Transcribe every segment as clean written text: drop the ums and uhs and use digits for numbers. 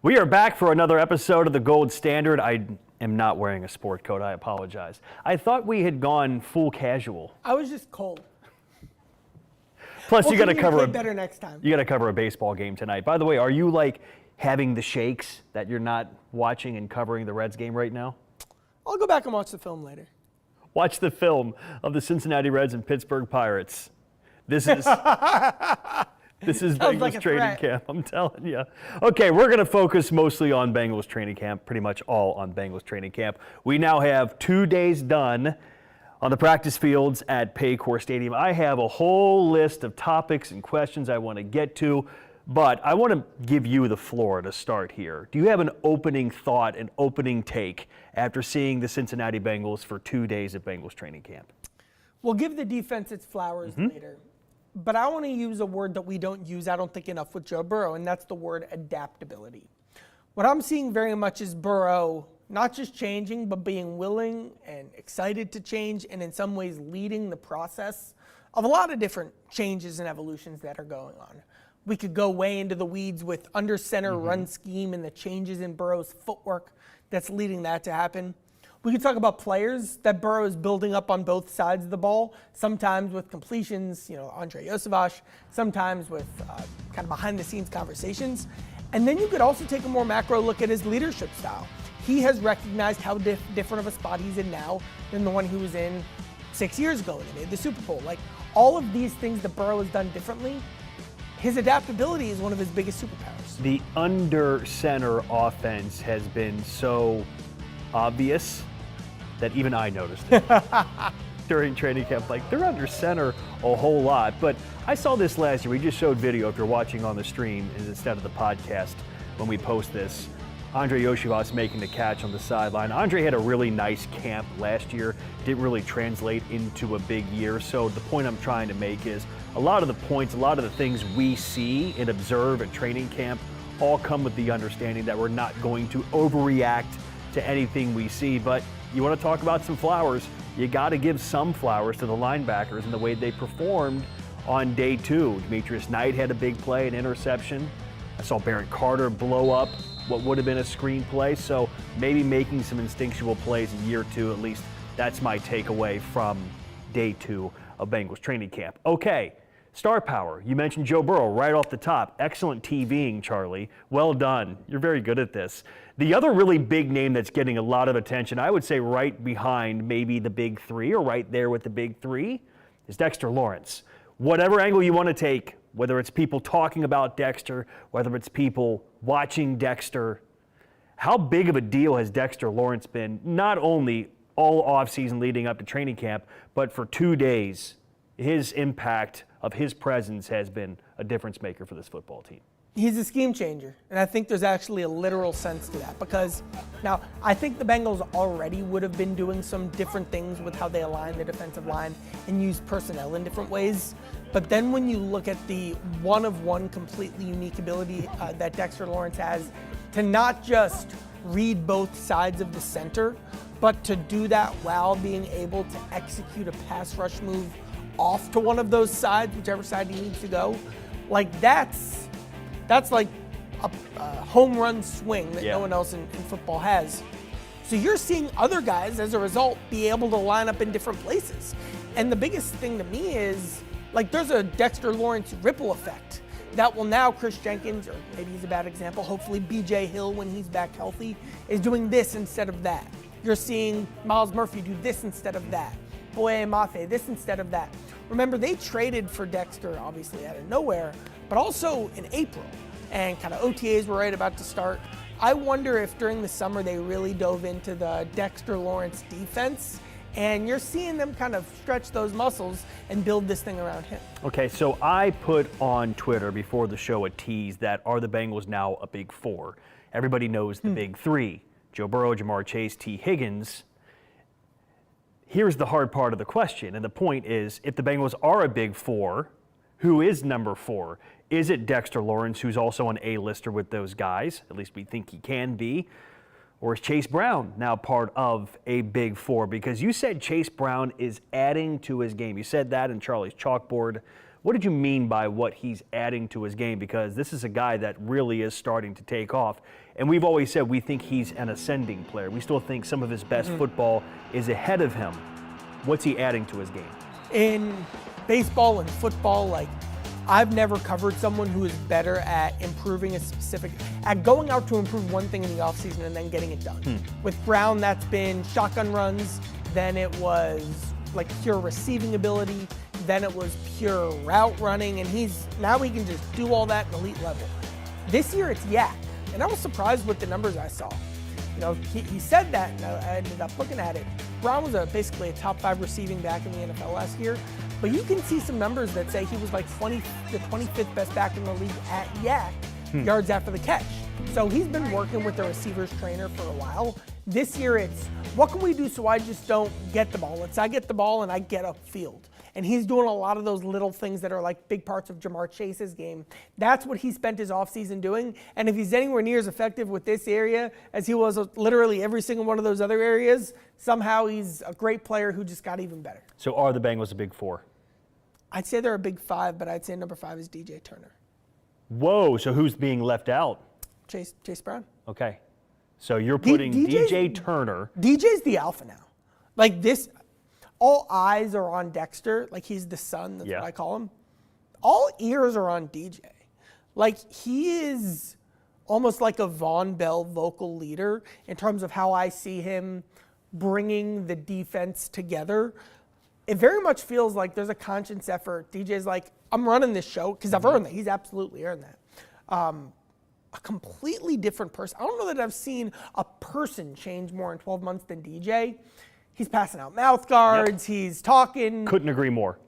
We are back for another episode of the Gold Standard. I am not wearing a sport coat. I apologize. I thought we had gone full casual. I was just cold. Plus, you got to cover better next time. You got to cover a baseball game tonight. By the way, are you like having the shakes that you're not watching and covering the Reds game right now? I'll go back and watch the film later. Watch the film of the Cincinnati Reds and Pittsburgh Pirates. This is Bengals like training camp, I'm telling you. Okay, we're going to focus mostly on Bengals training camp, pretty much all on Bengals training camp. We now have 2 days done on the practice fields at Paycor Stadium. I have a whole list of topics and questions I want to get to, but I want to give you the floor to start here. Do you have an opening thought, an opening take after seeing the Cincinnati Bengals for 2 days at Bengals training camp? We'll give the defense its flowers later. But I want to use a word that we don't use, I don't think, enough with Joe Burrow, and that's the word adaptability. What I'm seeing very much is Burrow not just changing, but being willing and excited to change, and in some ways leading the process of a lot of different changes and evolutions that are going on. We could go way into the weeds with under center run scheme and the changes in Burrow's footwork that's leading that to happen. We could talk about players that Burrow is building up on both sides of the ball, sometimes with completions, Andre Yosevich, sometimes with kind of behind-the-scenes conversations. And then you could also take a more macro look at his leadership style. He has recognized how different of a spot he's in now than the one he was in 6 years ago when he made the Super Bowl. Like, all of these things that Burrow has done differently, his adaptability is one of his biggest superpowers. The under center offense has been so obvious that even I noticed it during training camp. Like, they're under center a whole lot. But I saw this last year. We just showed video if you're watching on the stream instead of the podcast when we post this. Andre Yosevich making the catch on the sideline. Andre had a really nice camp last year. Didn't really translate into a big year. So the point I'm trying to make is a lot of the points, a lot of the things we see and observe at training camp all come with the understanding that we're not going to overreact to anything we see. But you want to talk about some flowers, you got to give some flowers to the linebackers and the way they performed on day 2. Demetrius Knight had a big play, an interception. I saw Barron Carter blow up what would have been a screen play, so maybe making some instinctual plays in year 2 at least. That's my takeaway from day 2 of Bengals training camp. Okay, star power. You mentioned Joe Burrow right off the top. Excellent TVing, Charlie. Well done. You're very good at this. The other really big name that's getting a lot of attention, I would say right behind maybe the big 3 or right there with the big 3, is Dexter Lawrence. Whatever angle you want to take, whether it's people talking about Dexter, whether it's people watching Dexter, how big of a deal has Dexter Lawrence been, not only all offseason leading up to training camp, but for 2 days? His impact of his presence has been a difference maker for this football team. He's a scheme changer, and I think there's actually a literal sense to that, because now I think the Bengals already would have been doing some different things with how they align the defensive line and use personnel in different ways. But then when you look at the one-of-one completely unique ability that Dexter Lawrence has to not just read both sides of the center, but to do that while being able to execute a pass rush move off to one of those sides, whichever side he needs to go, like that's like a home run swing that no one else in football has. So you're seeing other guys, as a result, be able to line up in different places. And the biggest thing to me is, like, there's a Dexter Lawrence ripple effect that will now Chris Jenkins, or maybe he's a bad example, hopefully B.J. Hill, when he's back healthy, is doing this instead of that. You're seeing Miles Murphy do this instead of that. Boye Mafe, this instead of that. Remember, they traded for Dexter, obviously, out of nowhere, but also in April, and kind of OTAs were right about to start. I wonder if during the summer they really dove into the Dexter Lawrence defense, and you're seeing them kind of stretch those muscles and build this thing around him. Okay, so I put on Twitter before the show a tease that are the Bengals now a big 4? Everybody knows the big 3, Joe Burrow, Jamar Chase, T. Higgins. Here's the hard part of the question, and the point is, if the Bengals are a big 4, who is number 4? Is it Dexter Lawrence, who's also an A-lister with those guys? At least we think he can be. Or is Chase Brown now part of a big 4? Because you said Chase Brown is adding to his game. You said that in Charlie's chalkboard. What did you mean by what he's adding to his game? Because this is a guy that really is starting to take off. And we've always said we think he's an ascending player. We still think some of his best football is ahead of him. What's he adding to his game? In baseball and football, like, I've never covered someone who is better at improving at going out to improve one thing in the offseason and then getting it done. With Brown, that's been shotgun runs, then it was like pure receiving ability, then it was pure route running, and now he can just do all that at an elite level. This year it's yak, and I was surprised with the numbers I saw. You know, he said that, and I ended up looking at it. Brown was basically a top 5 receiving back in the NFL last year, but you can see some numbers that say he was like the 25th best back in the league at yak, yards after the catch. So he's been working with the receivers trainer for a while. This year it's, what can we do so I just don't get the ball? I get the ball and I get upfield. And he's doing a lot of those little things that are like big parts of Jamar Chase's game. That's what he spent his offseason doing. And if he's anywhere near as effective with this area as he was literally every single one of those other areas, somehow he's a great player who just got even better. So are the Bengals a big 4? I'd say they're a big 5, but I'd say number 5 is DJ Turner. Whoa, so who's being left out? Chase Brown. Okay. So you're putting DJ Turner. DJ's the alpha now. Like this, all eyes are on Dexter. Like he's the son, that's what I call him. All ears are on DJ. Like he is almost like a Von Bell vocal leader in terms of how I see him bringing the defense together. It very much feels like there's a conscious effort. DJ's like, I'm running this show because I've earned that. He's absolutely earned that. A completely different person. I don't know that I've seen a person change more in 12 months than DJ. He's passing out mouth guards. He's talking. Couldn't agree more.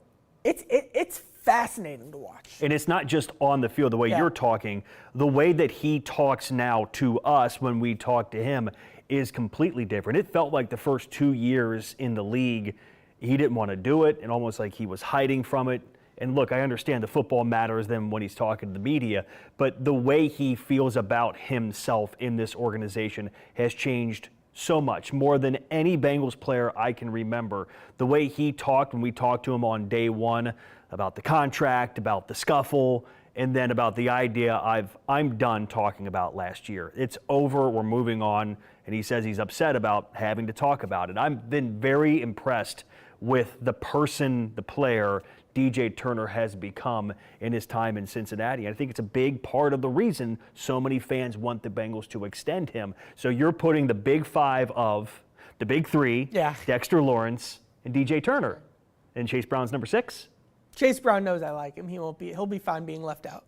It's fascinating to watch. And it's not just on the field, the way you're talking. The way that he talks now to us when we talk to him is completely different. It felt like the first 2 years in the league, he didn't want to do it and almost like he was hiding from it. And look, I understand the football matters than when he's talking to the media, but the way he feels about himself in this organization has changed so much, more than any Bengals player I can remember. The way he talked when we talked to him on day one about the contract, about the scuffle, and then about the idea I'm done talking about last year. It's over, we're moving on, and he says he's upset about having to talk about it. I've been very impressed with the person, the player, DJ Turner has become in his time in Cincinnati. I think it's a big part of the reason so many fans want the Bengals to extend him. So you're putting the big 5 of the big 3, Dexter Lawrence and DJ Turner. And Chase Brown's number 6? Chase Brown knows I like him. He'll be fine being left out.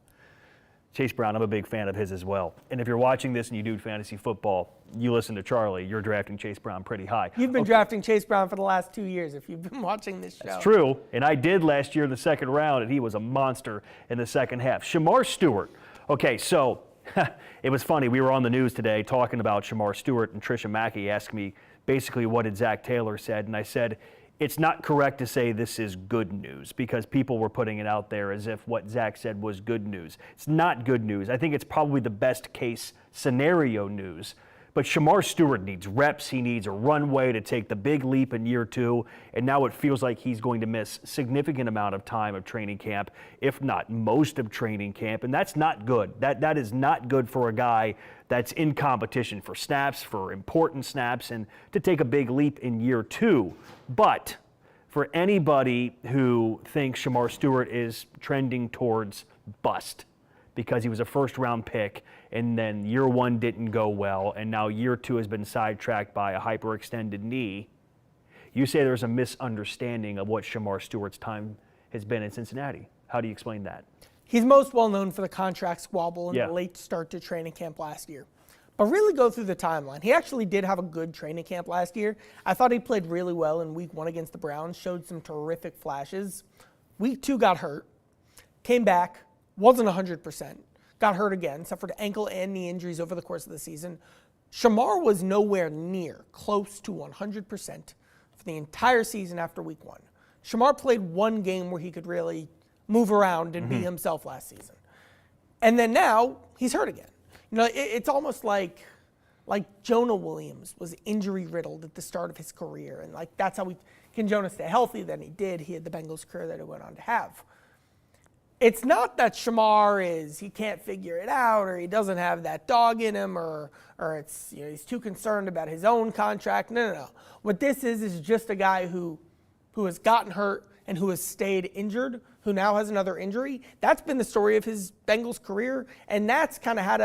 Chase Brown, I'm a big fan of his as well. And if you're watching this and you do fantasy football, you listen to Charlie, you're drafting Chase Brown pretty high. You've been drafting Chase Brown for the last 2 years if you've been watching this show. That's true. And I did last year in the second round, and he was a monster in the second half. Shamar Stewart. Okay, so it was funny. We were on the news today talking about Shamar Stewart, and Tricia Mackey asked me basically what did Zach Taylor said, and I said, it's not correct to say this is good news because people were putting it out there as if what Zach said was good news. It's not good news. I think it's probably the best case scenario news. But Shamar Stewart needs reps. He needs a runway to take the big leap in year 2. And now it feels like he's going to miss a significant amount of time of training camp, if not most of training camp. And that's not good. That is not good for a guy that's in competition for snaps, for important snaps, and to take a big leap in year 2. But for anybody who thinks Shamar Stewart is trending towards bust because he was a first-round pick and then year 1 didn't go well, and now year 2 has been sidetracked by a hyperextended knee, you say there's a misunderstanding of what Shamar Stewart's time has been in Cincinnati. How do you explain that? He's most well known for the contract squabble and the late start to training camp last year. But really go through the timeline. He actually did have a good training camp last year. I thought he played really well in week 1 against the Browns, showed some terrific flashes. Week 2 got hurt, came back, wasn't 100%, got hurt again, suffered ankle and knee injuries over the course of the season. Shamar was nowhere near close to 100% for the entire season after week 1. Shamar played 1 game where he could really move around and be himself last season. And then now he's hurt again. You know, it's almost like Jonah Williams was injury riddled at the start of his career. And like that's how can Jonah stay healthy? Then he did. He had the Bengals career that he went on to have. It's not that Shamar he can't figure it out, or he doesn't have that dog in him, or it's he's too concerned about his own contract. No. What this is just a guy who has gotten hurt and who has stayed injured, who now has another injury. That's been the story of his Bengals career, and that's kind of how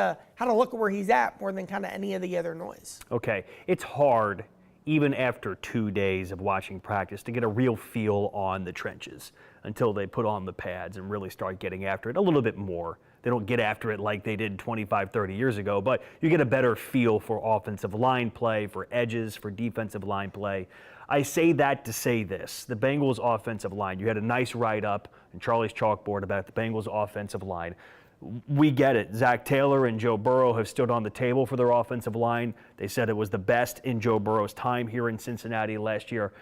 to look at where he's at more than kind of any of the other noise. Okay, it's hard, even after 2 days of watching practice, to get a real feel on the trenches until they put on the pads and really start getting after it a little bit more. They don't get after it like they did 25, 30 years ago, but you get a better feel for offensive line play, for edges, for defensive line play. I say that to say this. The Bengals offensive line, you had a nice write-up in Charlie's chalkboard about the Bengals offensive line. We get it. Zach Taylor and Joe Burrow have stood on the table for their offensive line. They said it was the best in Joe Burrow's time here in Cincinnati last year.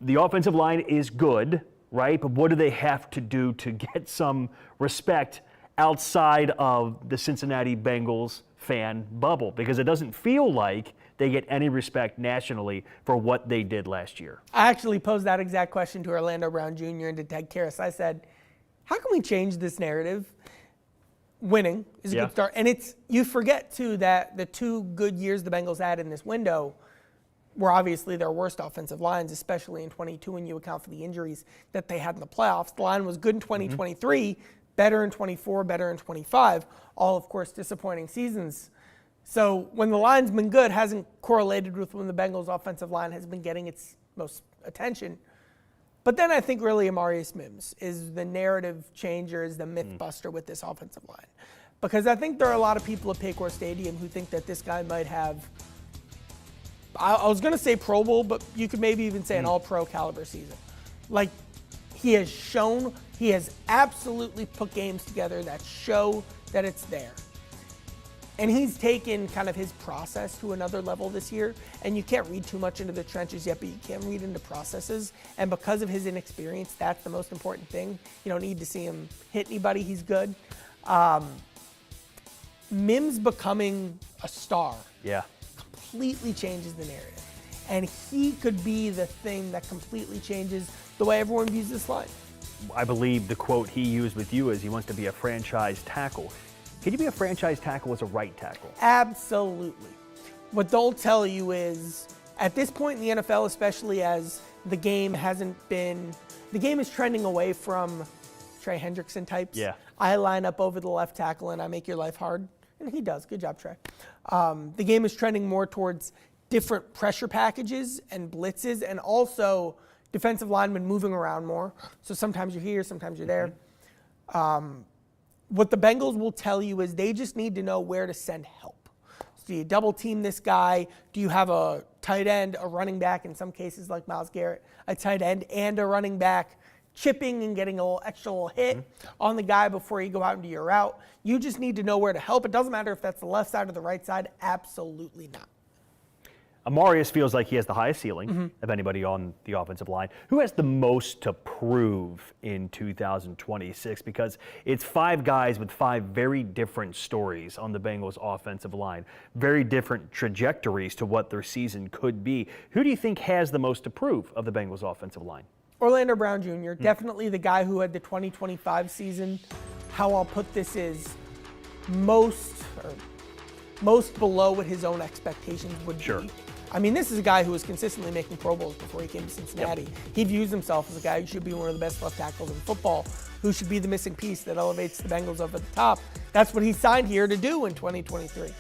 The offensive line is good, right? But what do they have to do to get some respect outside of the Cincinnati Bengals fan bubble? Because it doesn't feel like they get any respect nationally for what they did last year. I actually posed that exact question to Orlando Brown Jr. and to Ted Karras. I said, how can we change this narrative? Winning is a good start. And you forget, too, that the 2 good years the Bengals had in this window were obviously their worst offensive lines, especially in 22 when you account for the injuries that they had in the playoffs. The line was good in 2023, better in 24, better in 25, all, of course, disappointing seasons. So when the line's been good, hasn't correlated with when the Bengals offensive line has been getting its most attention. But then I think really Amarius Mims is the narrative changer, is the myth buster with this offensive line. Because I think there are a lot of people at Paycor Stadium who think that this guy might have, I was going to say Pro Bowl, but you could maybe even say an all-pro caliber season. Like, he has absolutely put games together that show that it's there. And he's taken kind of his process to another level this year. And you can't read too much into the trenches yet, but you can read into processes. And because of his inexperience, that's the most important thing. You don't need to see him hit anybody. He's good. Mims becoming a star completely changes the narrative. And he could be the thing that completely changes the way everyone views this line. I believe the quote he used with you is he wants to be a franchise tackle. Can you be a franchise tackle as a right tackle? Absolutely. What they'll tell you is, at this point in the NFL, especially as the game is trending away from Trey Hendrickson types. Yeah. I line up over the left tackle and I make your life hard. And he does. Good job, Trey. The game is trending more towards different pressure packages and blitzes, and also defensive linemen moving around more. So sometimes you're here, sometimes you're there. What the Bengals will tell you is they just need to know where to send help. So do you double team this guy? Do you have a tight end, a running back, in some cases like Myles Garrett, a tight end and a running back, chipping and getting a little extra hit on the guy before you go out into your route? You just need to know where to help. It doesn't matter if that's the left side or the right side. Absolutely not. Amarius feels like he has the highest ceiling of anybody on the offensive line. Who has the most to prove in 2026? Because it's 5 guys with 5 very different stories on the Bengals offensive line, very different trajectories to what their season could be. Who do you think has the most to prove of the Bengals offensive line? Orlando Brown Jr., definitely the guy who had the 2025 season. How I'll put this is most below what his own expectations would be. I mean, this is a guy who was consistently making Pro Bowls before he came to Cincinnati. He views himself as a guy who should be one of the best left tackles in football, who should be the missing piece that elevates the Bengals up at the top. That's what he signed here to do in 2023.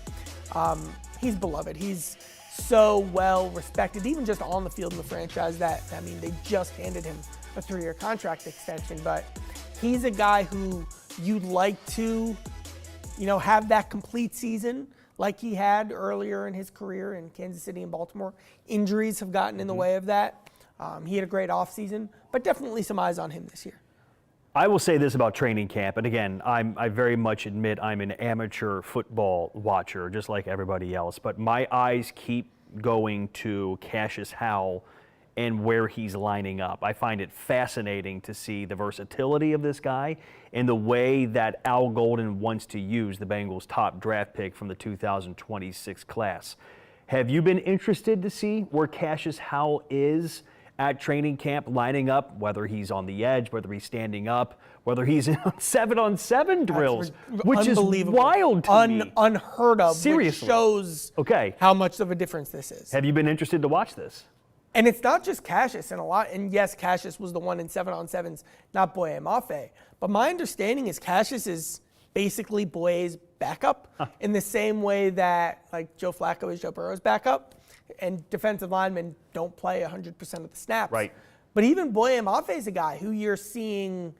He's beloved. He's so well respected, even just on the field in the franchise that, I mean, they just handed him a 3-year contract extension. But he's a guy who you'd like to, have that complete season like he had earlier in his career in Kansas City and Baltimore. Injuries have gotten in the way of that. He had a great offseason, but definitely some eyes on him this year. I will say this about training camp, and again, I very much admit I'm an amateur football watcher, just like everybody else, but my eyes keep going to Cassius Howell and where he's lining up. I find it fascinating to see the versatility of this guy and the way that Al Golden wants to use the Bengals' top draft pick from the 2026 class. Have you been interested to see where Cassius Howell is at training camp, lining up, whether he's on the edge, whether he's standing up, whether he's in 7-on-7 drills, which is wild to me. Unheard of. Seriously. Which shows how much of a difference this is. Have you been interested to watch this? And it's not just Cassius and yes, Cassius was the one in 7-on-7s, not Boye Mafe. But my understanding is Cassius is basically Boye's backup in the same way that like Joe Flacco is Joe Burrow's backup, and defensive linemen don't play 100% of the snaps. Right. But even Boye Mafe is a guy who you're seeing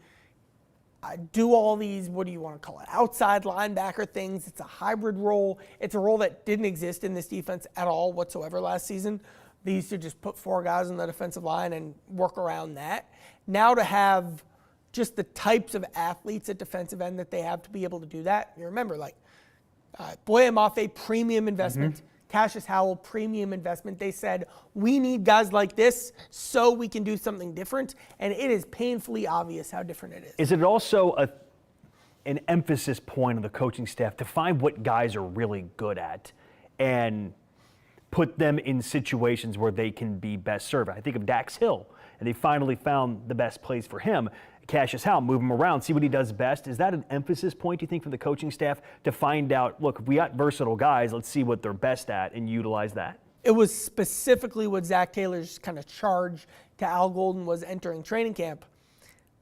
do all these, what do you want to call it, outside linebacker things. It's a hybrid role. It's a role that didn't exist in this defense at all whatsoever last season. They used to just put 4 guys on the defensive line and work around that. Now to have just the types of athletes at defensive end that they have to be able to do that. You remember, like, Boye Mafe, premium investment. Cassius Howell, premium investment. They said, we need guys like this so we can do something different. And it is painfully obvious how different it is. Is it also an emphasis point on the coaching staff to find what guys are really good at and put them in situations where they can be best served? I think of Dax Hill, and they finally found the best place for him. Cassius Howell, move him around, see what he does best. Is that an emphasis point, do you think, from the coaching staff to find out, look, if we got versatile guys, let's see what they're best at and utilize that? It was specifically what Zach Taylor's kind of charge to Al Golden was entering training camp.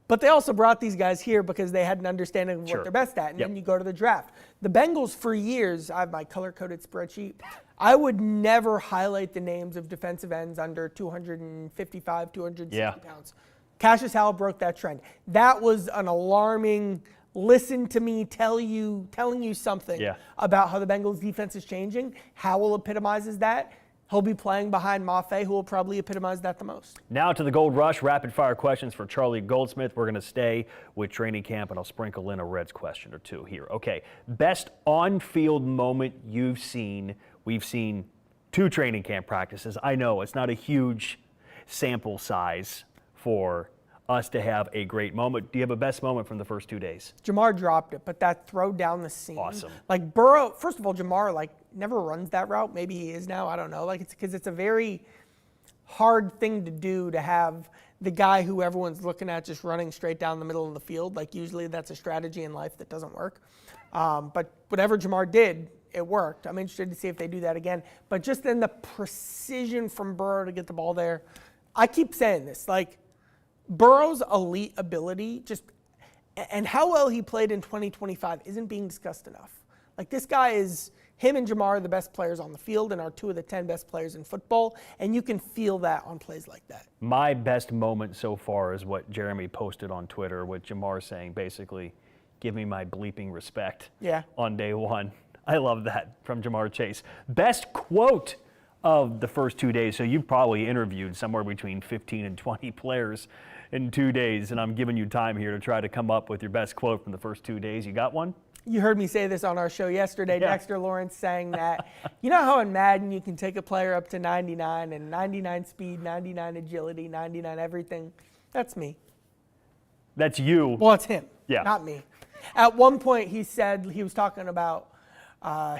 But they also brought these guys here because they had an understanding of what they're best at. And then you go to the draft. The Bengals, for years, I have my color-coded spreadsheet, I would never highlight the names of defensive ends under 255, 260 pounds. Cassius Howell broke that trend. That was an alarming, listen to me telling you something about how the Bengals defense is changing. Howell epitomizes that. He'll be playing behind Mafe, who will probably epitomize that the most. Now to the Gold Rush, rapid-fire questions for Charlie Goldsmith. We're going to stay with training camp, and I'll sprinkle in a Reds question or two here. Okay, best on-field moment you've seen. We've seen 2 training camp practices. I know it's not a huge sample size for us to have a great moment. Do you have a best moment from the first 2 days? Jamar dropped it, but that throw down the seam. Awesome. Like Burrow, first of all, Jamar never runs that route. Maybe he is now. I don't know. It's because it's a very hard thing to do to have the guy who everyone's looking at just running straight down the middle of the field. Like usually that's a strategy in life that doesn't work. But whatever Jamar did, it worked. I'm interested to see if they do that again. But just then the precision from Burrow to get the ball there. I keep saying this, Burrow's elite ability and how well he played in 2025 isn't being discussed enough. This guy him and Jamar are the best players on the field and are 2 of the 10 best players in football, and you can feel that on plays like that. My best moment so far is what Jeremy posted on Twitter with Jamar saying, basically, give me my bleeping respect on day 1. I love that from Jamar Chase. Best quote of the first 2 days. So you've probably interviewed somewhere between 15 and 20 players in 2 days, and I'm giving you time here to try to come up with your best quote from the first 2 days. You got one? You heard me say this on our show yesterday. Dexter Lawrence saying that, you know how in Madden you can take a player up to 99 and 99 speed, 99 agility, 99 everything? That's me. That's you. Well, it's him, not me. At one point he said, he was talking about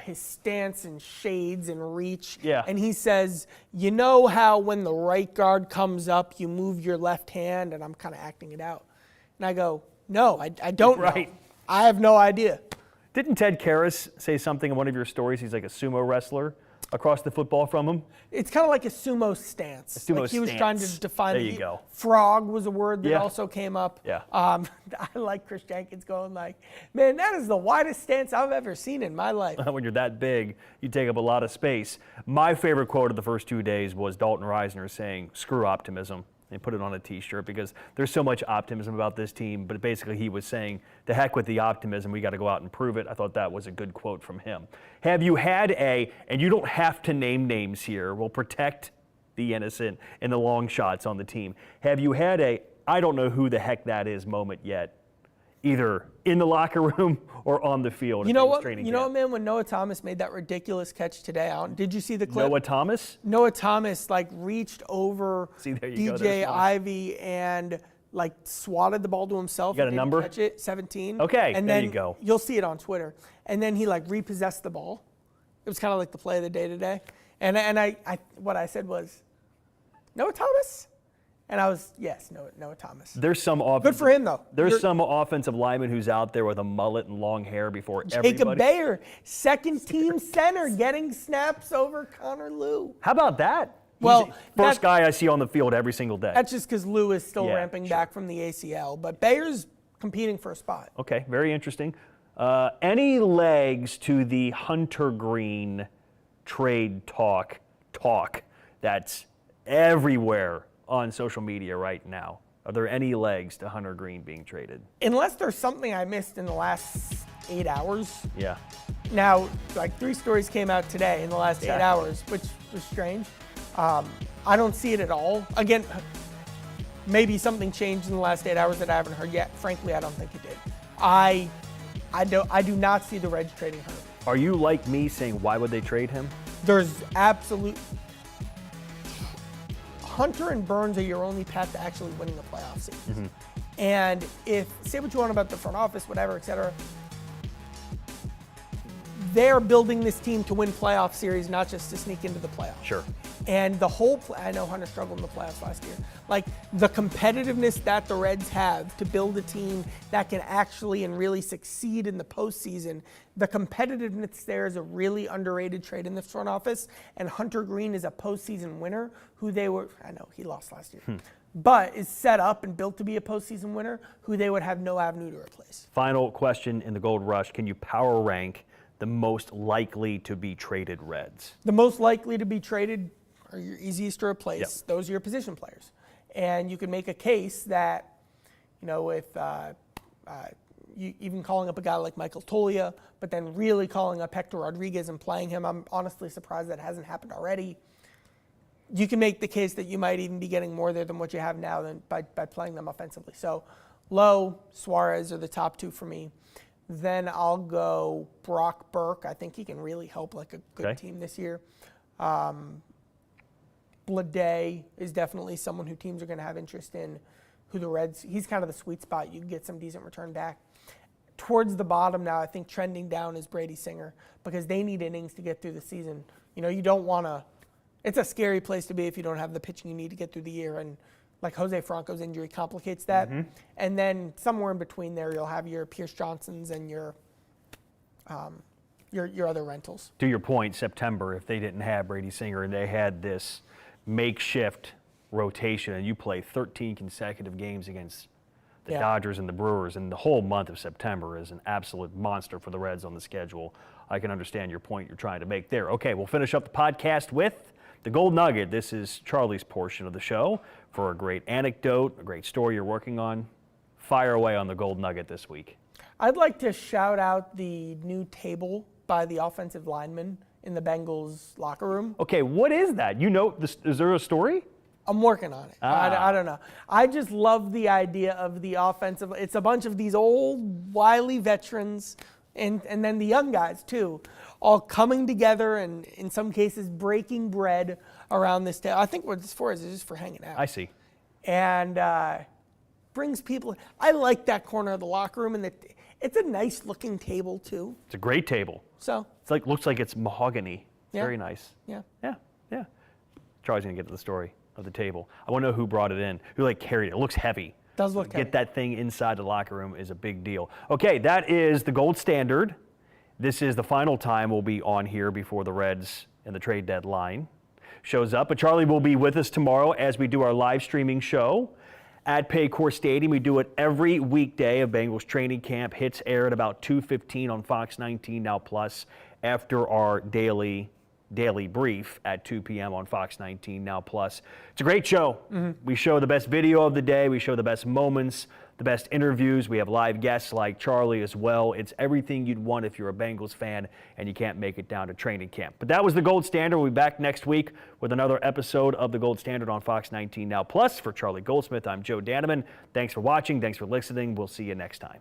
his stance and shades and reach. And he says, you know how when the right guard comes up, you move your left hand, and I'm kind of acting it out. And I go, no, I don't know. I have no idea. Didn't Ted Karras say something in one of your stories? He's like a sumo wrestler across the football from him? It's kind of like a sumo stance. He was trying to define. There you go. Frog was a word that also came up. I like Chris Jenkins going man, that is the widest stance I've ever seen in my life. When you're that big, you take up a lot of space. My favorite quote of the first 2 days was Dalton Reisner saying, screw optimism. And put it on a t-shirt because there's so much optimism about this team, but basically he was saying, to heck with the optimism, we got to go out and prove it. I thought that was a good quote from him. Have you had and you don't have to name names here, we'll protect the innocent and the long shots on the team. Have you had I don't know who the heck that is moment yet, either in the locker room or on the field? You know what, man, when Noah Thomas made that ridiculous catch today, did you see the clip? Noah Thomas? Noah Thomas reached over DJ Ivy and swatted the ball to himself. You got a number? Catch it, 17. Okay, and there then you go. You'll see it on Twitter. And then he repossessed the ball. It was kind of like the play of the day today. And what I said was, Noah Thomas? And I was, yes, Noah Thomas. There's some Good for him, though. There's some offensive lineman who's out there with a mullet and long hair before everybody. Jacob Bayer, second-team center, getting snaps over Connor Lew. How about that? Well, first guy I see on the field every single day. That's just because Lew is still ramping back from the ACL. But Bayer's competing for a spot. Okay, very interesting. Any legs to the Hunter Green trade talk that's everywhere on social media right now? Are there any legs to Hunter Green being traded? Unless there's something I missed in the last 8 hours. Yeah. Now, like 3 stories came out today in the last 8 hours, which was strange. I don't see it at all. Again, maybe something changed in the last 8 hours that I haven't heard yet. Frankly, I don't think it did. I do not see the Reds trading Hunter. Are you like me saying, why would they trade him? There's absolute... Hunter and Burns are your only path to actually winning a playoff series. And if, say what you want about the front office, whatever, et cetera, they're building this team to win playoff series, not just to sneak into the playoffs. Sure. And the whole, I know Hunter struggled in the playoffs last year. Like the competitiveness that the Reds have to build a team that can actually and really succeed in the postseason, the competitiveness there is a really underrated trade in the front office. And Hunter Green is a postseason winner who they were, I know he lost last year, but is set up and built to be a postseason winner who they would have no avenue to replace. Final question in the Gold Rush. Can you power rank the most likely to be traded Reds? The most likely to be traded are your easiest to replace. Yep. Those are your position players. And you can make a case that, you know, with you even calling up a guy like Michael Tolia, but then really calling up Hector Rodriguez and playing him, I'm honestly surprised that hasn't happened already. You can make the case that you might even be getting more there than what you have now than by playing them offensively. So Lowe, Suarez are the top 2 for me. Then I'll go Brock Burke. I think he can really help like a good team this year. Blade is definitely someone who teams are going to have interest in, who the Reds, he's kind of the sweet spot. You can get some decent return back. Towards the bottom now, I think trending down is Brady Singer because they need innings to get through the season. You know, you don't want to, it's a scary place to be if you don't have the pitching you need to get through the year. And like Jose Franco's injury complicates that. And then somewhere in between there, you'll have your Pierce Johnsons and your other rentals. To your point, September, if they didn't have Brady Singer and they had this makeshift rotation and you play 13 consecutive games against the Dodgers and the Brewers, and the whole month of September is an absolute monster for the Reds on the schedule. I can understand your point you're trying to make there. Okay, we'll finish up the podcast with the Gold Nugget. This is Charlie's portion of the show for a great anecdote, a great story you're working on. Fire away on the Gold Nugget this week. I'd like to shout out the new table by the offensive lineman in the Bengals locker room. Okay, what is that? You know, is there a story? I'm working on it. I don't know. I just love the idea of the offensive. It's a bunch of these old, wily veterans and then the young guys too, all coming together and in some cases breaking bread around this table. I think what it's for is just for hanging out. I see. And brings people. I like that corner of the locker room, and it's a nice looking table too. It's a great table. So it's like looks like it's mahogany. It's very nice. Yeah. Charlie's gonna get to the story of the table. I want to know who brought it in, who like carried it. It looks heavy. Does look heavy. Get that thing inside the locker room is a big deal. Okay, that is the gold standard. This is the final time we'll be on here before the Reds and the trade deadline shows up. But Charlie will be with us tomorrow as we do our live streaming show at Paycor Stadium. We do it every weekday of Bengals training camp. Hits air at about 2:15 on Fox 19 Now Plus after our daily brief at 2 p.m. on Fox 19 Now Plus. It's a great show. We show the best video of the day. We show the best moments, the best interviews. We have live guests like Charlie as well. It's everything you'd want if you're a Bengals fan and you can't make it down to training camp. But that was the Gold Standard. We'll be back next week with another episode of the Gold Standard on Fox 19 Now Plus. For Charlie Goldsmith, I'm Joe Daneman. Thanks for watching. Thanks for listening. We'll see you next time.